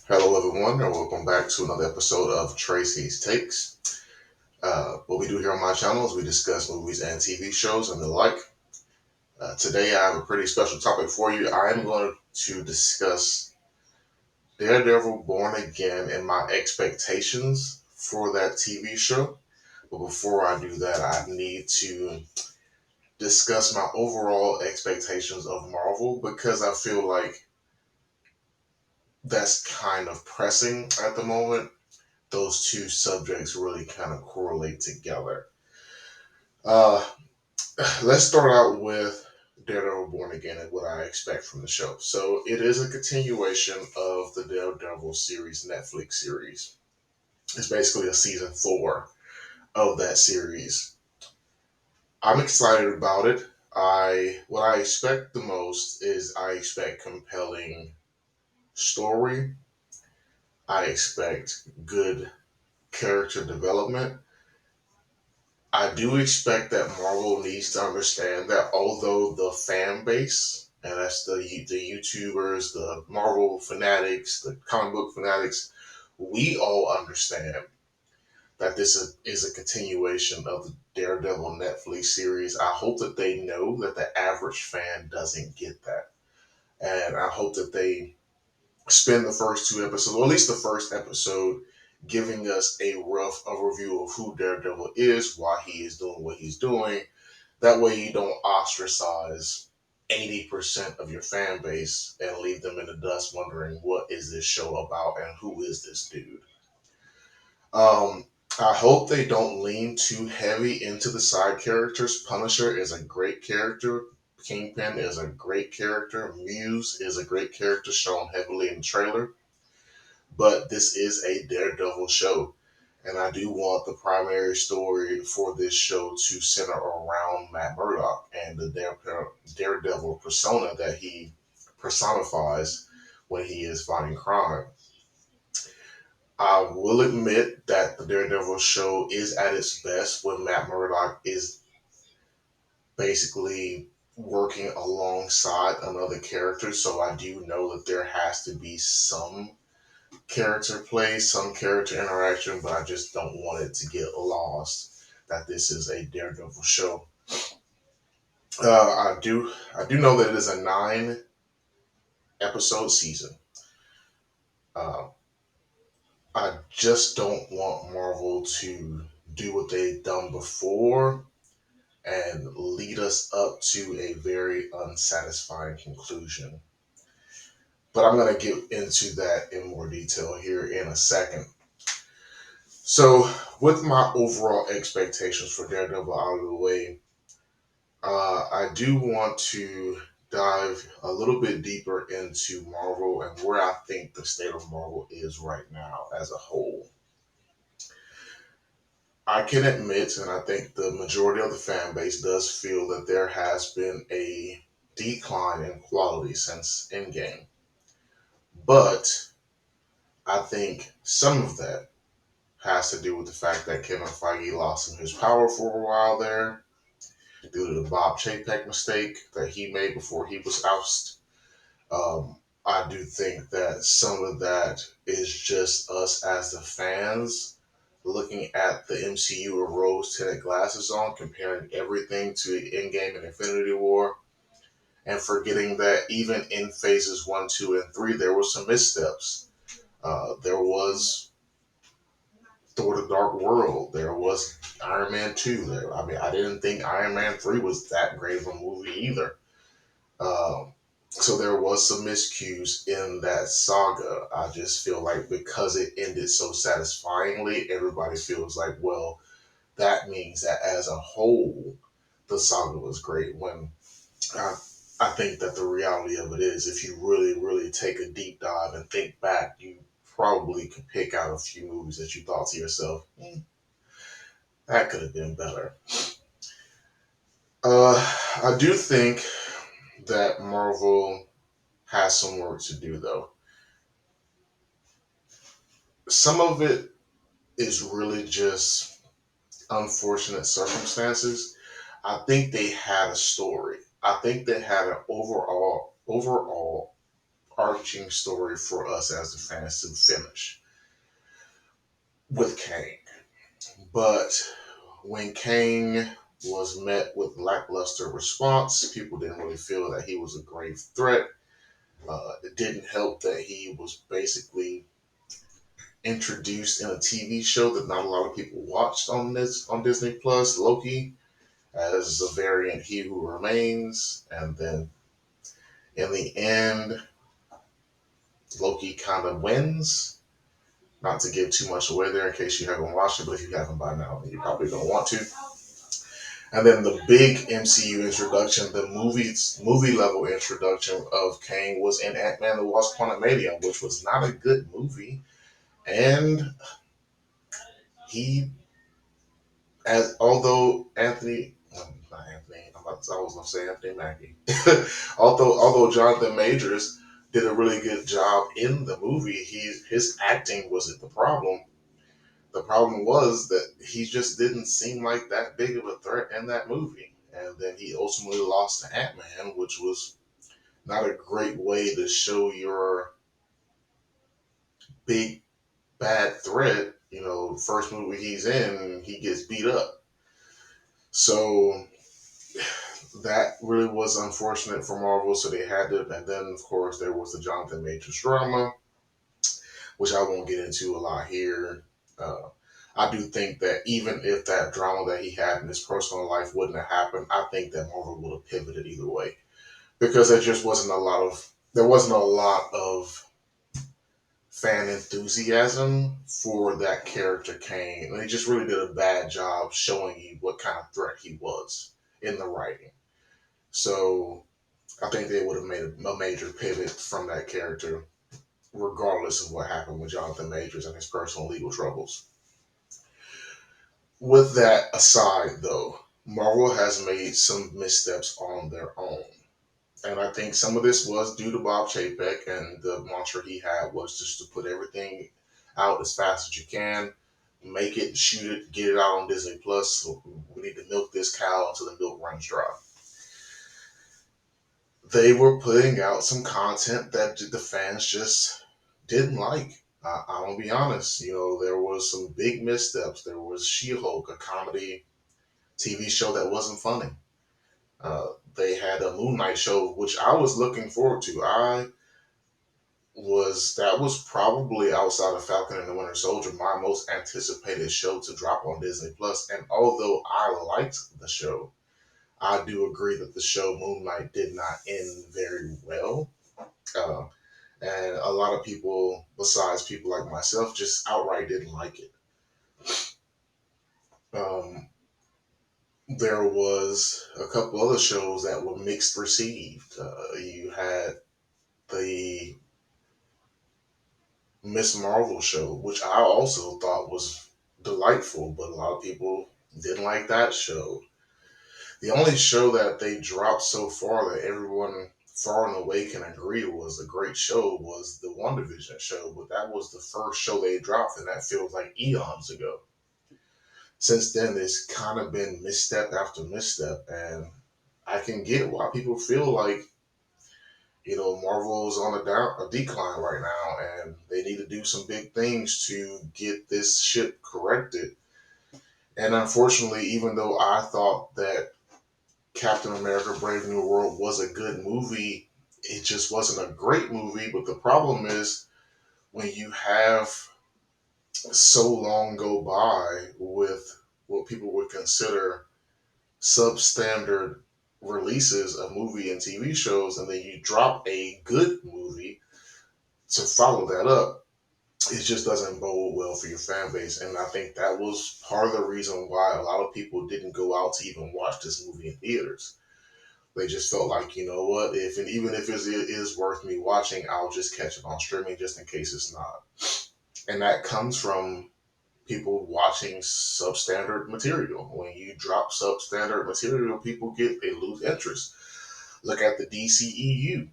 Hello, everyone, and welcome back to another episode of Tracy's Takes. What we do here on my channel is we discuss movies and TV shows and the like. Today, I have a pretty special topic for you. I am going to discuss Daredevil Born Again and my expectations for that TV show. But before I do that, I need to discuss my overall expectations of Marvel because I feel like that's kind of pressing at the moment. Those two subjects really kind of correlate together. Uh, let's start out with Daredevil Born Again and what I expect from the show. So it is a continuation of the Daredevil series, Netflix series. It's basically a season four of that series. I'm excited about it. What I expect the most is I expect compelling story. I expect good character development. I do expect that Marvel needs to understand that although the fan base, and that's the YouTubers, the Marvel fanatics, the comic book fanatics, we all understand that this is a continuation of the Daredevil Netflix series. I hope that they know that the average fan doesn't get that. And I hope that they spend the first two episodes, or at least the first episode, giving us a rough overview of who Daredevil is, why he is doing what he's doing. That way, you don't ostracize 80% of your fan base and leave them in the dust wondering what is this show about and who is this dude. Um, I hope they don't lean too heavy into the side characters. Punisher is a great character. Kingpin is a great character. Muse is a great character shown heavily in the trailer. But this is a Daredevil show. And I do want the primary story for this show to center around Matt Murdock and the Daredevil persona that he personifies when he is fighting crime. I will admit that the Daredevil show is at its best when Matt Murdock is basically working alongside another character. So I do know that there has to be some character play, some character interaction, but I just don't want it to get lost that this is a Daredevil show. I do know that it is a 9 episode season. Uh, I just don't want Marvel to do what they've done before and lead us up to a very unsatisfying conclusion. But I'm going to get into that in more detail here in a second. So, with my overall expectations for Daredevil out of the way, I do want to dive a little bit deeper into Marvel and where I think the state of Marvel is right now as a whole. I can admit, and I think the majority of the fan base does feel that there has been a decline in quality since Endgame. But I think some of that has to do with the fact that Kevin Feige lost some of his power for a while there due to the Bob Chapek mistake that he made before he was ousted. I do think that some of that is just us as the fans looking at the MCU with rose tinted glasses on, comparing everything to Endgame and Infinity War, and forgetting that even in phases one, two, and three, there were some missteps. There was Thor: The Dark World. There was Iron Man 2. I mean, I didn't think Iron Man 3 was that great of a movie either. Um, so there was some miscues in that saga. I just feel like because it ended so satisfyingly, everybody feels like, well, that means that as a whole, the saga was great. When I, I think that the reality of it is, if you really, really take a deep dive and think back, you probably could pick out a few movies that you thought to yourself, that could have been better. I do think that Marvel has some work to do, though. Some of it is really just unfortunate circumstances. I think they had a story. I think they had an overall arching story for us as the fans to finish with Kang. But when Kang was met with lackluster response, people didn't really feel that he was a grave threat. It didn't help that he was basically introduced in a TV show that not a lot of people watched on Disney Plus, Loki, as a variant He Who Remains, and then in the end, Loki kind of wins. Not to give too much away there in case you haven't watched it, but if you haven't by now, then you probably don't want to. And then the big MCU introduction, the movie level introduction of Kang was in Ant-Man the Wasp Quantumania, which was not a good movie. And he, as although Anthony, not Anthony, I was gonna say Anthony Mackie. although Jonathan Majors did a really good job in the movie, his acting wasn't the problem. The problem was that he just didn't seem like that big of a threat in that movie. And then he ultimately lost to Ant Man, which was not a great way to show your big bad threat. You know, first movie he's in, he gets beat up. So that really was unfortunate for Marvel. So they had to, and then of course there was the Jonathan Majors drama, which I won't get into a lot here. Uh, I do think that even if that drama that he had in his personal life wouldn't have happened, I think that Marvel would have pivoted either way because there wasn't a lot of fan enthusiasm for that character Kane. And he just really did a bad job showing you what kind of threat he was in the writing. So I think they would have made a major pivot from that character, regardless of what happened with Jonathan Majors and his personal legal troubles. With that aside, though, Marvel has made some missteps on their own. And I think some of this was due to Bob Chapek, and the mantra he had was just to put everything out as fast as you can, make it, shoot it, get it out on Disney Plus. So we need to milk this cow until the milk runs dry. They were putting out some content that the fans just didn't like. I'm gonna be honest. You know, there was some big missteps. There was She-Hulk, a comedy TV show that wasn't funny. They had a Moon Knight show, which I was looking forward to. I was That was probably outside of Falcon and the Winter Soldier my most anticipated show to drop on Disney Plus. And although I liked the show, I do agree that the show Moon Knight did not end very well. Uh, and a lot of people, besides people like myself, just outright didn't like it. Um, there was a couple other shows that were mixed received. You had the Miss Marvel show, which I also thought was delightful, but a lot of people didn't like that show. The only show that they dropped so far that everyone far and away can agree was a great show was the WandaVision show, but that was the first show they dropped, and that feels like eons ago. Since then, it's kind of been misstep after misstep, and I can get why people feel like Marvel is on a decline right now, and they need to do some big things to get this ship corrected. And unfortunately, even though I thought that Captain America: Brave New World was a good movie, it just wasn't a great movie. But the problem is when you have so long go by with what people would consider substandard releases of movie and TV shows, and then you drop a good movie to follow that up, it just doesn't bode well for your fan base. And I think that was part of the reason why a lot of people didn't go out to even watch this movie in theaters. They just felt like, you know what, if and even if it is worth me watching, I'll just catch it on streaming just in case it's not. And that comes from people watching substandard material. When you drop substandard material, they lose interest. Look at the DCEU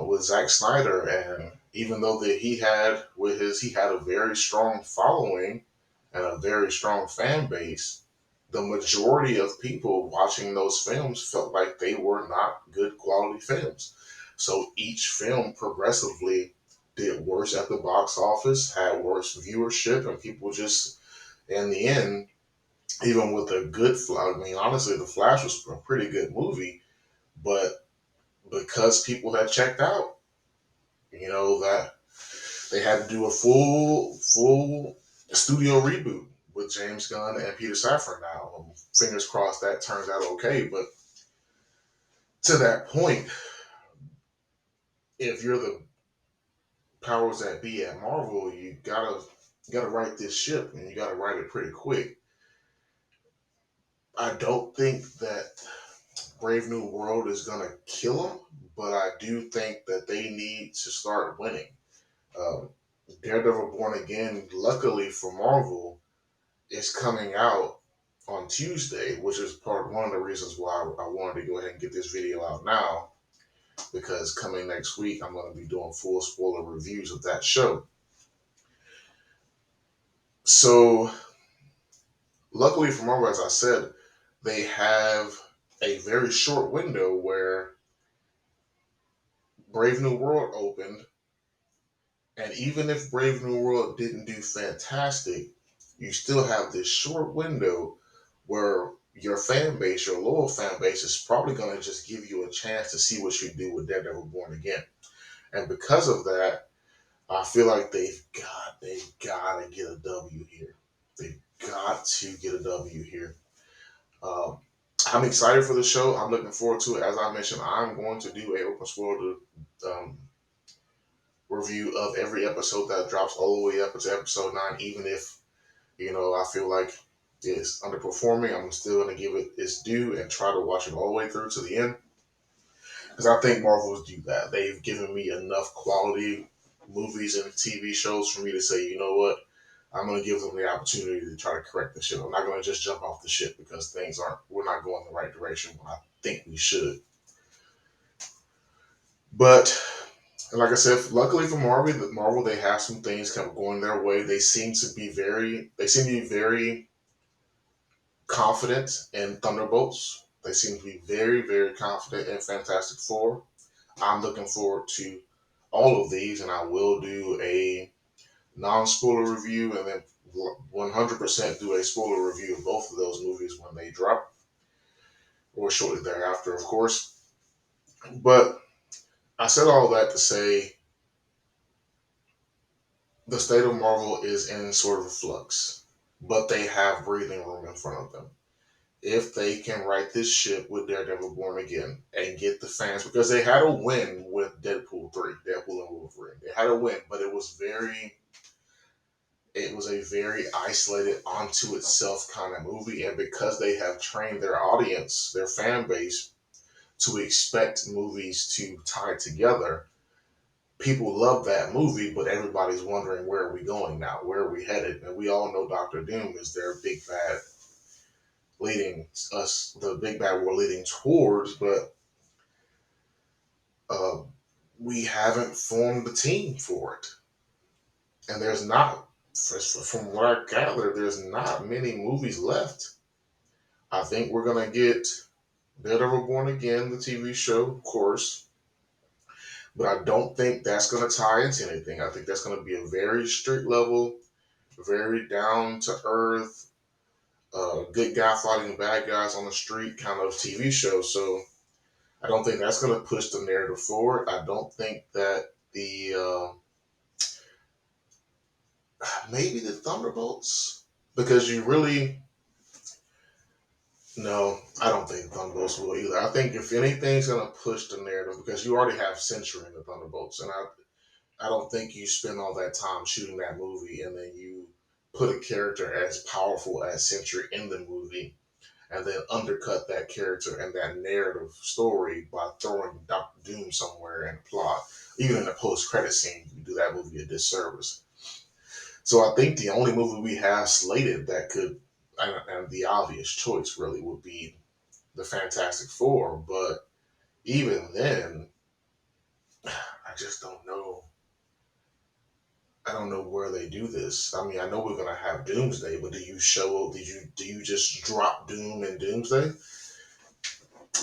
with Zack Snyder, and even though that he had a very strong following and a very strong fan base, the majority of people watching those films felt like they were not good quality films. So each film progressively did worse at the box office, had worse viewership, and people just, in the end, even with a good Flash, I mean, honestly, The Flash was a pretty good movie, but because people had checked out, that they had to do a full studio reboot with James Gunn and Peter Safran now. Fingers crossed that turns out okay, but to that point, if you're the powers that be at Marvel, you gotta write this ship and you gotta write it pretty quick. I don't think that Brave New World is gonna kill them, but I do think that they need to start winning. Um, Daredevil Born Again, luckily for Marvel, is coming out on Tuesday, which is one of the reasons why I wanted to go ahead and get this video out now, because coming next week I'm going to be doing full spoiler reviews of that show. So luckily for Marvel, as I said, they have a very short window where Brave New World opened, and even if Brave New World didn't do fantastic, you still have this short window where your fan base, your loyal fan base, is probably going to just give you a chance to see what you do with Daredevil Born Again. And because of that, I feel like they've got to get a W here. They've got to get a W here. Um, I'm excited for the show. I'm looking forward to it. As I mentioned, I'm going to do a open spoiler review of every episode that drops all the way up to episode 9, even if I feel like it's underperforming. I'm still going to give it its due and try to watch it all the way through to the end, because I think Marvels do that. They've given me enough quality movies and TV shows for me to say, you know what, I'm going to give them the opportunity to try to correct the shit. I'm not going to just jump off the ship because we're not going the right direction when I think we should. But like I said, luckily for Marvel, they have some things kind of going their way. They seem to be very confident in Thunderbolts. They seem to be very, very confident in Fantastic Four. I'm looking forward to all of these, and I will do a non-spoiler review and then 100% do a spoiler review of both of those movies when they drop, or shortly thereafter, of course. But I said all that to say the state of Marvel is in sort of a flux, but they have breathing room in front of them. If they can right this ship with Daredevil Born Again and get the fans, because they had a win with Deadpool 3, Deadpool and Wolverine. They had a win, but it was a very isolated onto itself kind of movie, and because they have trained their audience, their fan base, to expect movies to tie together, people love that movie, but everybody's wondering, where are we going now? Where are we headed? And we all know Doctor Doom is their big bad leading us, the big bad we're leading towards, but uh, we haven't formed the team for it. And there's not, from what I gather, there's not many movies left. I think we're going to get Daredevil Born Again, the TV show, of course, but I don't think that's going to tie into anything. I think that's going to be a very strict level, very down to earth, good guy fighting bad guys on the street kind of TV show. So I don't think that's going to push the narrative forward. I don't think that maybe the Thunderbolts, because you really, no, I don't think Thunderbolts will either. I think if anything's going to push the narrative, because you already have Sentry in the Thunderbolts, and I don't think you spend all that time shooting that movie and then you put a character as powerful as Sentry in the movie and then undercut that character and that narrative story by throwing Doctor Doom somewhere in the plot. Even in the post-credit scene, you do that movie a disservice. So I think the only movie we have slated that could, and the obvious choice really, would be the Fantastic Four. But even then, I just don't know. I don't know where they do this. I mean, I know we're gonna have Doomsday, but do you just drop Doom and Doomsday?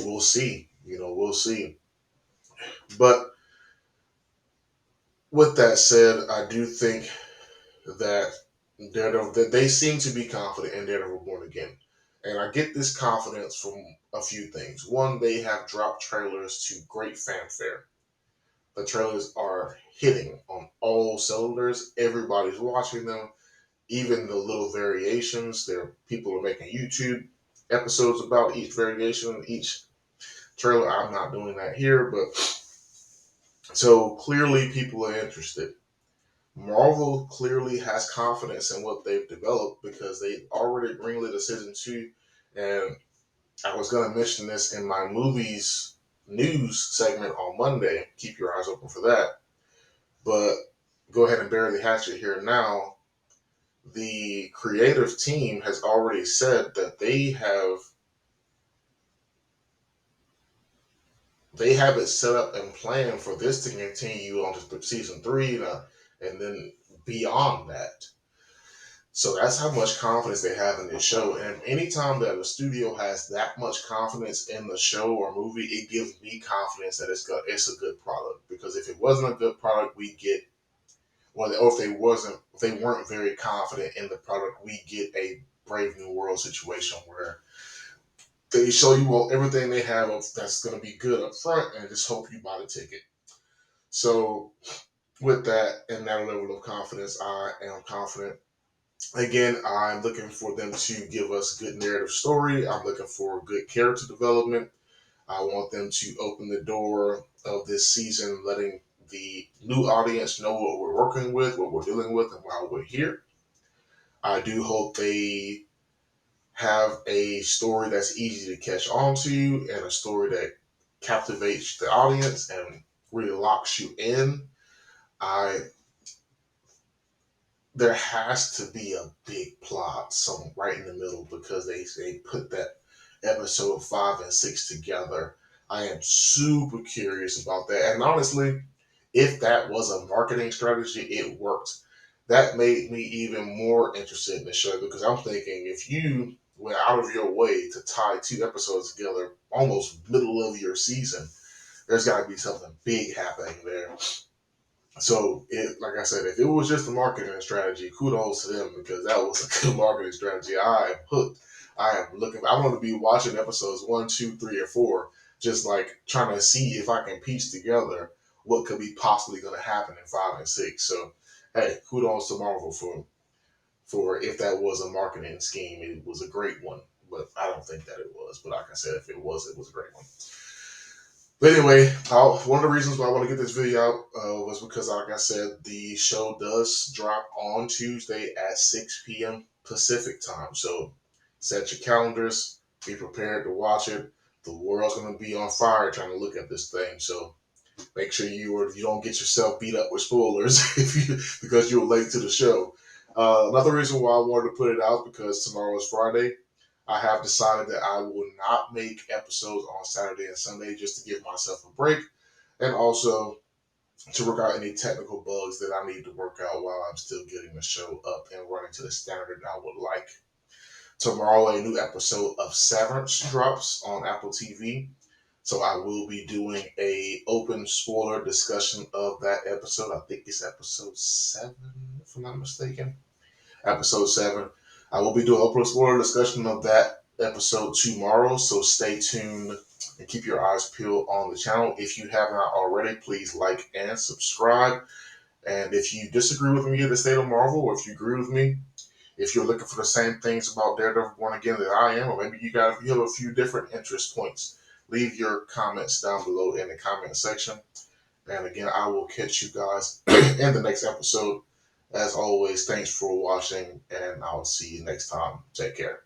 We'll see. We'll see. But with that said, I do think that Daredevil, that they seem to be confident in Daredevil Born Again. And I get this confidence from a few things. One, they have dropped trailers to great fanfare. The trailers are hitting on all cylinders. Everybody's watching them. Even the little variations, there people are making YouTube episodes about each variation, each trailer. I'm not doing that here, but so clearly people are interested. Marvel clearly has confidence in what they've developed because they already greenlit a season two, and I was going to mention this in my movies news segment on Monday. Keep your eyes open for that. But go ahead and bury the hatchet here now. The creative team has already said that they have it set up and planned for this to continue on to season three, and then beyond that. So that's how much confidence they have in this show. And anytime that a studio has that much confidence in the show or movie, it gives me confidence that it's a good product. Because if it wasn't a good product, we get well, or if they weren't very confident in the product, we get a Brave New World situation where they show you everything they have that's going to be good up front, and just hope you buy the ticket. So with that and that level of confidence, I am confident. Again, I'm looking for them to give us good narrative story. I'm looking for good character development. I want them to open the door of this season, letting the new audience know what we're working with, what we're dealing with, and why we're here. I do hope they have a story that's easy to catch on to and a story that captivates the audience and really locks you in. I There has to be a big plot some right in the middle because they put that episode 5 and 6 together. I am super curious about that. And honestly, if that was a marketing strategy, it worked. That made me even more interested in the show because I'm thinking if you went out of your way to tie two episodes together almost middle of your season, there's got to be something big happening there. So, like I said, if it was just a marketing strategy, kudos to them because that was a good marketing strategy. I am hooked. I am looking. I want to be watching episodes 1, 2, 3, or 4, just like trying to see if I can piece together what could be possibly going to happen in 5 and 6. So, hey, kudos to Marvel for if that was a marketing scheme, it was a great one. But I don't think that it was. But like I said, if it was a great one. But anyway, one of the reasons why I want to get this video out was because, like I said, the show does drop on Tuesday at 6 p.m. Pacific time. So set your calendars, be prepared to watch it. The world's going to be on fire trying to look at this thing. So make sure you don't get yourself beat up with spoilers because you're late to the show. Another reason why I wanted to put it out because tomorrow is Friday. I have decided that I will not make episodes on Saturday and Sunday just to give myself a break and also to work out any technical bugs that I need to work out while I'm still getting the show up and running to the standard that I would like. Tomorrow, a new episode of Severance drops on Apple TV. So I will be doing a open spoiler discussion of that episode. I think it's episode 7, if I'm not mistaken. Episode 7. I will be doing open spoiler discussion of that episode tomorrow. So stay tuned and keep your eyes peeled on the channel. If you have not already, please like and subscribe. And if you disagree with me in the state of Marvel, or if you agree with me, if you're looking for the same things about Daredevil Born Again that I am, or maybe you have a few different interest points, leave your comments down below in the comment section. And again, I will catch you guys in the next episode. As always, thanks for watching, and I'll see you next time. Take care.